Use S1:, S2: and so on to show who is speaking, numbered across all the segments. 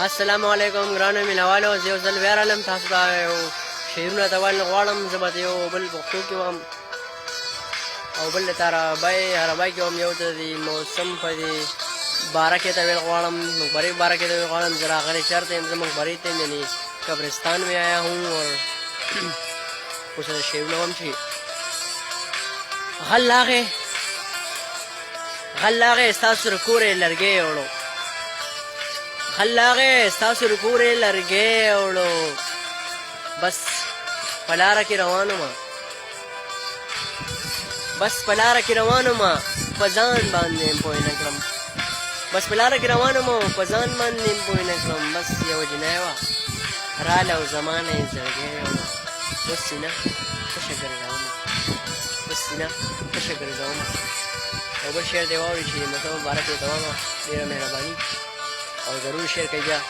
S1: السلام علیکم ګرانو مینوالو، زه یو ځل بیا رالم تاسو ته یو شعرونه ته ویل غواړم. زه به یو بل پښتو کې وم او بل ته عربی کې وم. یو ته د موسم په دې باره کې ته ویل غواړم، مقبرې باره کې ته ویل غواړم. زه راغلی چېرته یم؟ زه مقبرې ته یم، یعنې قبرستان میں آیا ہوں. اور کچھ شعرونه وم چې غلاغې ستاسو رکورې لرګی وړو، غلاغې ستاسو رکورې لرګی وړو. بس په لاره کې روان ومه، بس په لاره کې روان ومه، په ځان باندې م پوه نه کړم. بس په لاره کې روان ومه، په ځان باندې م پوه نه کړم. بس یوه جنۍ وه راله او زمانه یې زړګی وړو. اوس سینه تشه ګرځومه، اوس سینه تشه ګرځومه. یو بل شعر دی واورئ چې موسم مبارک ورته ومه، ډېره مهرباني او ضرور شعر کوي. بیا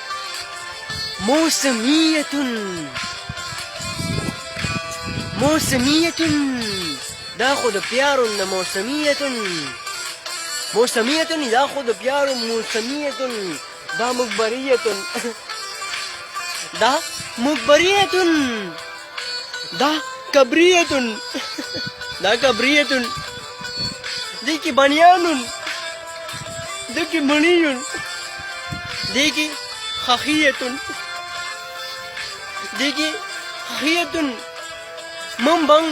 S1: موسمیتون دا خود پیارون د موسمیتون دا خود پیارون موسمیتون دا مقبریتون دا کبریتون دیکی بنیانون دیکی منیون دیکی خخیتون من بم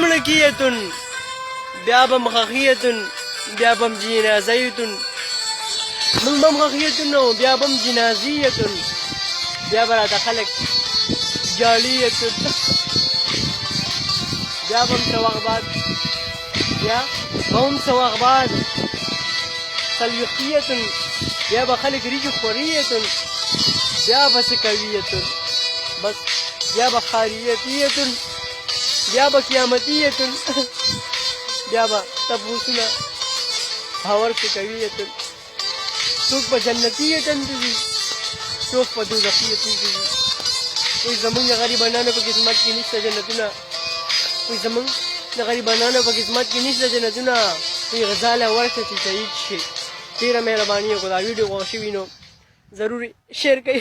S1: ملکیتون بیا بم خخیتون بیا بم جنازیتون. من بم خخیتون و بیا بم جنازیتون، بیا براته خلق جالیتون، بیا بم سواغباد سلوخیتون، بیا به خلق ریجو خوریتون، بیا به سکویتون، بس بیا به خاریتیتون، بیا به قیامتیتون، بیا به تپوسونه باور سکویتون. څوک په جنتیتن دي، څوک په دوزخیتن دي. کوئی زمونږ د غریبانانو په قسمت کې نشته جنتونه، کوئی زمونږ د غریبانانو په قسمت کې نشته جنتونه. کوئی غزاله ورکړه چې شهید شي. ډېره مهرباني وکړه. دا ویډیو خوښ شوي نو ضرور شیر کړئ.